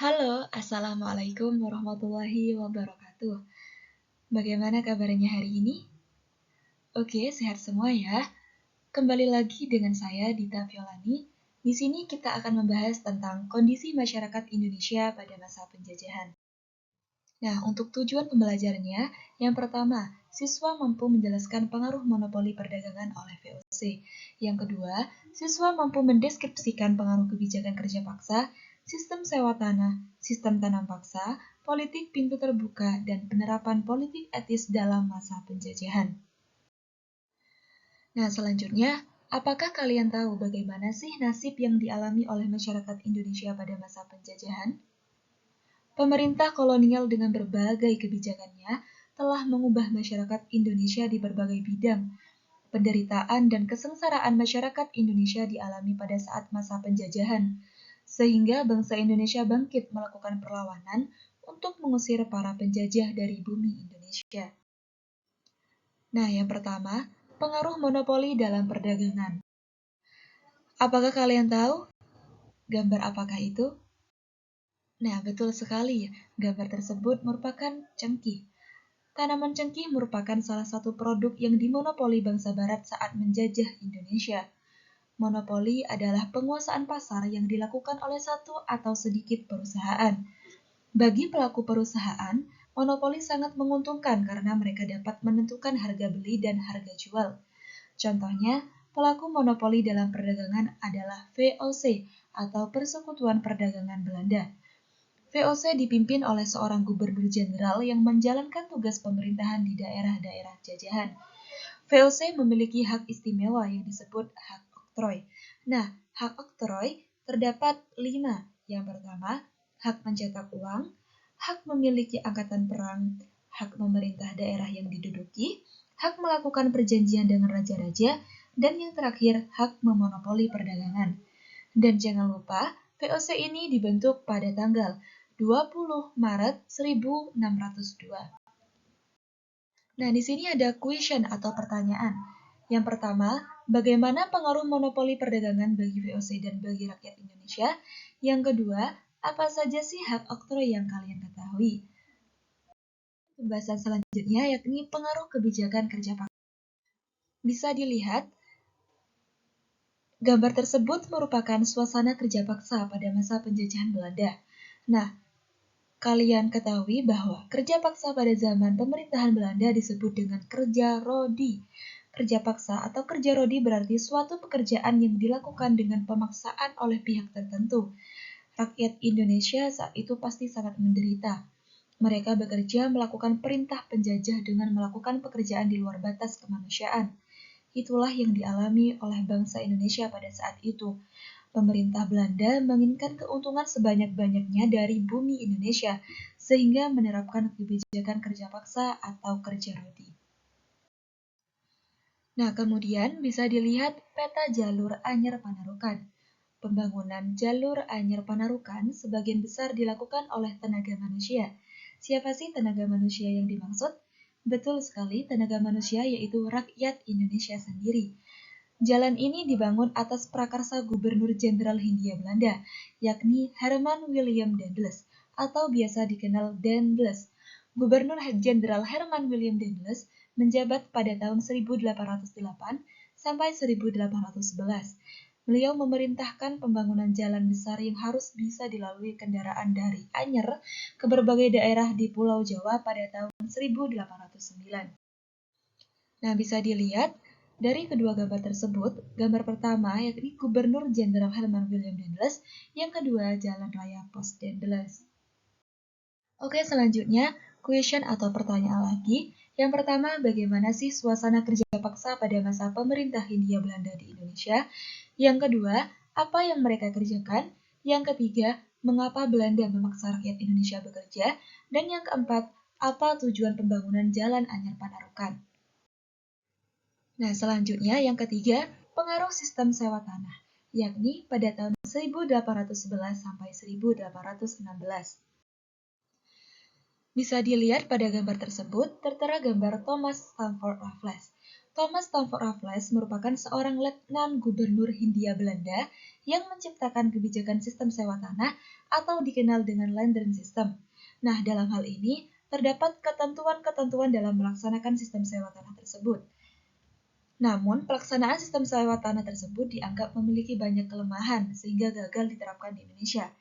Halo, Assalamualaikum warahmatullahi wabarakatuh. Bagaimana kabarnya hari ini? Oke, sehat semua ya. Kembali lagi dengan saya, Dita Violani. Di sini kita akan membahas tentang kondisi masyarakat Indonesia pada masa penjajahan. Nah, untuk tujuan pembelajarannya, yang pertama, siswa mampu menjelaskan pengaruh monopoli perdagangan oleh VOC. Yang kedua, siswa mampu mendeskripsikan pengaruh kebijakan kerja paksa, sistem sewa tanah, sistem tanam paksa, politik pintu terbuka, dan penerapan politik etis dalam masa penjajahan. Nah, selanjutnya, apakah kalian tahu bagaimana sih nasib yang dialami oleh masyarakat Indonesia pada masa penjajahan? Pemerintah kolonial dengan berbagai kebijakannya telah mengubah masyarakat Indonesia di berbagai bidang. Penderitaan dan kesengsaraan masyarakat Indonesia dialami pada saat masa penjajahan, sehingga bangsa Indonesia bangkit melakukan perlawanan untuk mengusir para penjajah dari bumi Indonesia. Nah, yang pertama, pengaruh monopoli dalam perdagangan. Apakah kalian tahu gambar apakah itu? Nah, betul sekali. Gambar tersebut merupakan cengkih. Tanaman cengkih merupakan salah satu produk yang dimonopoli bangsa Barat saat menjajah Indonesia. Monopoli adalah penguasaan pasar yang dilakukan oleh satu atau sedikit perusahaan. Bagi pelaku perusahaan, monopoli sangat menguntungkan karena mereka dapat menentukan harga beli dan harga jual. Contohnya, pelaku monopoli dalam perdagangan adalah VOC atau Persekutuan Perdagangan Belanda. VOC dipimpin oleh seorang gubernur jenderal yang menjalankan tugas pemerintahan di daerah-daerah jajahan. VOC memiliki hak istimewa yang disebut hak oktroy. Nah, hak oktroy terdapat 5. Yang pertama, hak mencetak uang, hak memiliki angkatan perang, hak memerintah daerah yang diduduki, hak melakukan perjanjian dengan raja-raja, dan yang terakhir, hak memonopoli perdagangan. Dan jangan lupa, VOC ini dibentuk pada tanggal 20 Maret 1602. Nah, di sini ada question atau pertanyaan. Yang pertama, bagaimana pengaruh monopoli perdagangan bagi VOC dan bagi rakyat Indonesia? Yang kedua, apa saja sih hak oktroy yang kalian ketahui? Pembahasan selanjutnya yakni pengaruh kebijakan kerja paksa. Bisa dilihat, gambar tersebut merupakan suasana kerja paksa pada masa penjajahan Belanda. Nah, kalian ketahui bahwa kerja paksa pada zaman pemerintahan Belanda disebut dengan kerja rodi. Kerja paksa atau kerja rodi berarti suatu pekerjaan yang dilakukan dengan pemaksaan oleh pihak tertentu. Rakyat Indonesia saat itu pasti sangat menderita. Mereka bekerja melakukan perintah penjajah dengan melakukan pekerjaan di luar batas kemanusiaan. Itulah yang dialami oleh bangsa Indonesia pada saat itu. Pemerintah Belanda menginginkan keuntungan sebanyak-banyaknya dari bumi Indonesia, sehingga menerapkan kebijakan kerja paksa atau kerja rodi. Nah, kemudian bisa dilihat peta jalur Anyer Panarukan. Pembangunan jalur Anyer Panarukan sebagian besar dilakukan oleh tenaga manusia. Siapa sih tenaga manusia yang dimaksud? Betul sekali, tenaga manusia yaitu rakyat Indonesia sendiri. Jalan ini dibangun atas prakarsa Gubernur Jenderal Hindia Belanda, yakni Herman William Daendels, atau biasa dikenal Daendels. Gubernur Jenderal Herman William Daendels menjabat pada tahun 1808 sampai 1811. Beliau memerintahkan pembangunan jalan besar yang harus bisa dilalui kendaraan dari Anyer ke berbagai daerah di Pulau Jawa pada tahun 1809. Nah, bisa dilihat dari kedua gambar tersebut, gambar pertama yakni Gubernur Jenderal Herman William Daendels, yang kedua Jalan Raya Pos Daendels. Oke, selanjutnya question atau pertanyaan lagi. Yang pertama, bagaimana sih suasana kerja paksa pada masa pemerintah Hindia Belanda di Indonesia? Yang kedua, apa yang mereka kerjakan? Yang ketiga, mengapa Belanda memaksa rakyat Indonesia bekerja? Dan yang keempat, apa tujuan pembangunan Jalan Anyer Panarukan? Nah, selanjutnya yang ketiga, pengaruh sistem sewa tanah, yakni pada tahun 1811 sampai 1816. Bisa dilihat pada gambar tersebut tertera gambar Thomas Stamford Raffles. Thomas Stamford Raffles merupakan seorang letnan gubernur Hindia Belanda yang menciptakan kebijakan sistem sewa tanah atau dikenal dengan Landgraf System. Nah, dalam hal ini terdapat ketentuan-ketentuan dalam melaksanakan sistem sewa tanah tersebut. Namun, pelaksanaan sistem sewa tanah tersebut dianggap memiliki banyak kelemahan sehingga gagal diterapkan di Indonesia.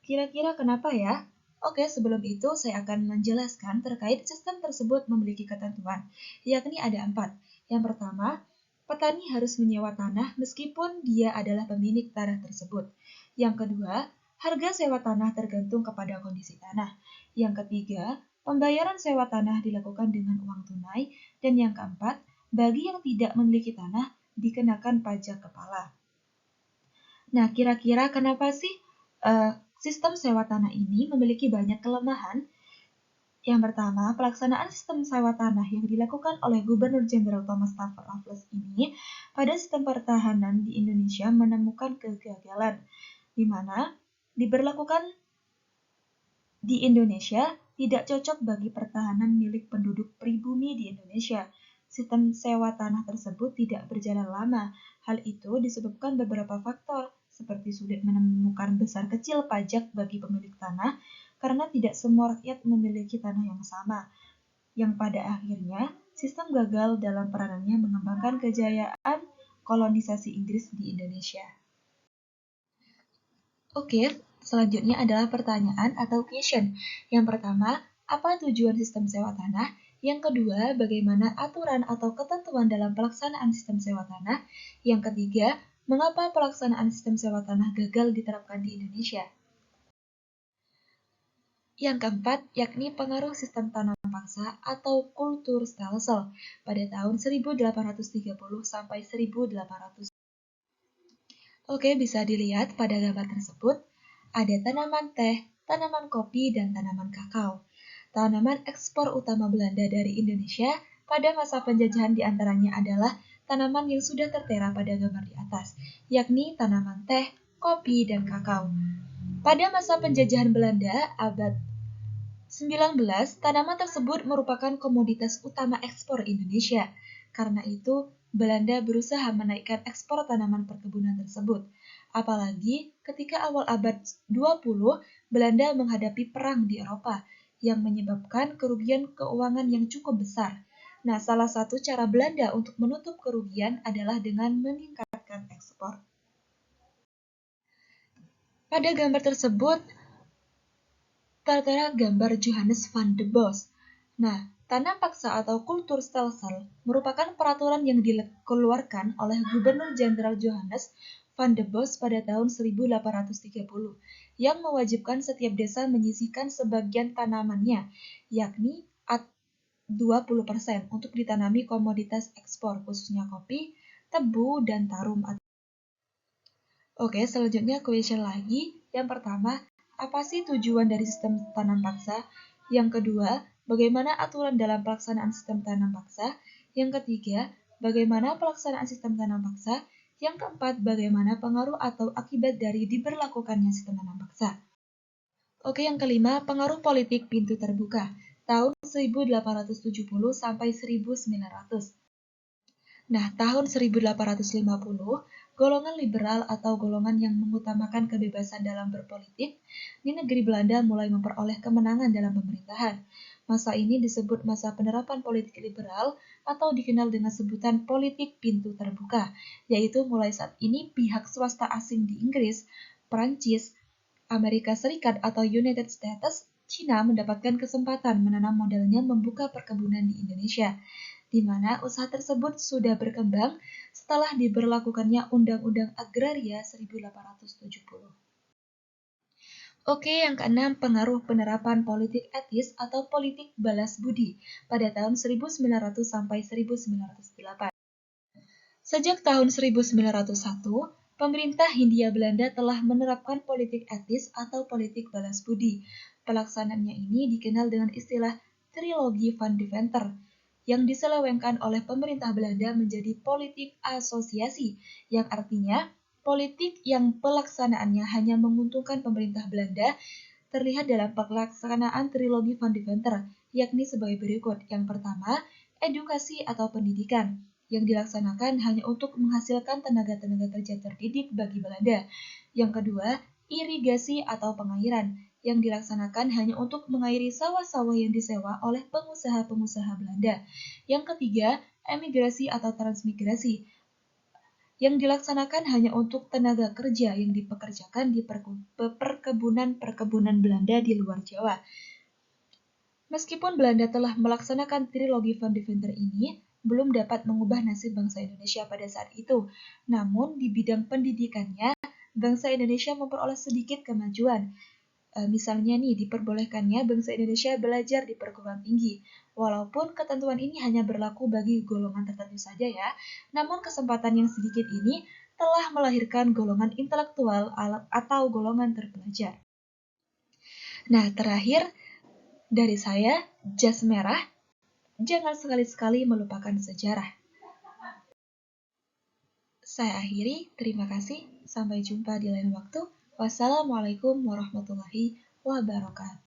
Kira-kira kenapa ya? Oke, sebelum itu saya akan menjelaskan terkait sistem tersebut memiliki ketentuan, yakni ada 4. Yang pertama, petani harus menyewa tanah meskipun dia adalah pemilik tanah tersebut. Yang kedua, harga sewa tanah tergantung kepada kondisi tanah. Yang ketiga, pembayaran sewa tanah dilakukan dengan uang tunai. Dan yang keempat, bagi yang tidak memiliki tanah dikenakan pajak kepala. Nah, kira-kira kenapa sih sistem sewa tanah ini memiliki banyak kelemahan? Yang pertama, pelaksanaan sistem sewa tanah yang dilakukan oleh Gubernur Jenderal Thomas Stamford Raffles ini pada sistem pertahanan di Indonesia menemukan kegagalan, di mana diberlakukan di Indonesia tidak cocok bagi pertahanan milik penduduk pribumi di Indonesia. Sistem sewa tanah tersebut tidak berjalan lama. Hal itu disebabkan beberapa faktor, seperti sulit menemukan besar kecil pajak bagi pemilik tanah, karena tidak semua rakyat memiliki tanah yang sama, yang pada akhirnya sistem gagal dalam peranannya mengembangkan kejayaan kolonisasi Inggris di Indonesia. Oke, selanjutnya adalah pertanyaan atau question. Yang pertama, apa tujuan sistem sewa tanah? Yang kedua, bagaimana aturan atau ketentuan dalam pelaksanaan sistem sewa tanah? Yang ketiga, mengapa pelaksanaan sistem sewa tanah gagal diterapkan di Indonesia? Yang keempat, yakni pengaruh sistem tanam paksa atau Kulturstelsel pada tahun 1830 sampai 1800. Oke, bisa dilihat pada gambar tersebut, ada tanaman teh, tanaman kopi, dan tanaman kakao. Tanaman ekspor utama Belanda dari Indonesia pada masa penjajahan diantaranya adalah tanaman yang sudah tertera pada gambar di atas, yakni tanaman teh, kopi, dan kakao. Pada masa penjajahan Belanda abad 19, tanaman tersebut merupakan komoditas utama ekspor Indonesia. Karena itu, Belanda berusaha menaikkan ekspor tanaman perkebunan tersebut. Apalagi ketika awal abad 20, Belanda menghadapi perang di Eropa yang menyebabkan kerugian keuangan yang cukup besar. Nah, salah satu cara Belanda untuk menutup kerugian adalah dengan meningkatkan ekspor. Pada gambar tersebut, tertera gambar Johannes van de Bos. Nah, tanam paksa atau Kulturstelsel merupakan peraturan yang dikeluarkan oleh Gubernur Jenderal Johannes van de Bos pada tahun 1830 yang mewajibkan setiap desa menyisihkan sebagian tanamannya, yakni 20% untuk ditanami komoditas ekspor, khususnya kopi, tebu, dan tarum. Oke, selanjutnya question lagi. Yang pertama, apa sih tujuan dari sistem tanam paksa? Yang kedua, bagaimana aturan dalam pelaksanaan sistem tanam paksa? Yang ketiga, bagaimana pelaksanaan sistem tanam paksa? Yang keempat, bagaimana pengaruh atau akibat dari diberlakukannya sistem tanam paksa? Oke, yang kelima, pengaruh politik pintu terbuka tahun 1870 sampai 1900. Nah, tahun 1850, golongan liberal atau golongan yang mengutamakan kebebasan dalam berpolitik di negeri Belanda mulai memperoleh kemenangan dalam pemerintahan. Masa ini disebut masa penerapan politik liberal atau dikenal dengan sebutan politik pintu terbuka, yaitu mulai saat ini pihak swasta asing di Inggris, Perancis, Amerika Serikat atau United States, China mendapatkan kesempatan menanam modalnya membuka perkebunan di Indonesia, di mana usaha tersebut sudah berkembang setelah diberlakukannya Undang-Undang Agraria 1870. Oke, yang keenam, pengaruh penerapan politik etis atau politik balas budi pada tahun 1900 sampai 1908. Sejak tahun 1901, pemerintah Hindia Belanda telah menerapkan politik etis atau politik balas budi. Pelaksanaannya ini dikenal dengan istilah Trilogi van Deventer, yang diselewengkan oleh pemerintah Belanda menjadi politik asosiasi, yang artinya politik yang pelaksanaannya hanya menguntungkan pemerintah Belanda, terlihat dalam pelaksanaan Trilogi van Deventer, yakni sebagai berikut. Yang pertama, edukasi atau pendidikan. yang dilaksanakan hanya untuk menghasilkan tenaga-tenaga kerja terdidik bagi Belanda. Yang kedua, irigasi atau pengairan, yang dilaksanakan hanya untuk mengairi sawah-sawah yang disewa oleh pengusaha-pengusaha Belanda. Yang ketiga, emigrasi atau transmigrasi, yang dilaksanakan hanya untuk tenaga kerja yang dipekerjakan di perkebunan-perkebunan Belanda di luar Jawa. Meskipun Belanda telah melaksanakan trilogi Van Deventer ini, belum dapat mengubah nasib bangsa Indonesia pada saat itu. Namun, di bidang pendidikannya, bangsa Indonesia memperoleh sedikit kemajuan. Misalnya nih, diperbolehkannya bangsa Indonesia belajar di perguruan tinggi. Walaupun ketentuan ini hanya berlaku bagi golongan tertentu saja ya, namun kesempatan yang sedikit ini telah melahirkan golongan intelektual atau golongan terpelajar. Nah, terakhir dari saya, jas merah, jangan sekali-sekali melupakan sejarah. Saya akhiri, terima kasih, sampai jumpa di lain waktu. Wassalamualaikum warahmatullahi wabarakatuh.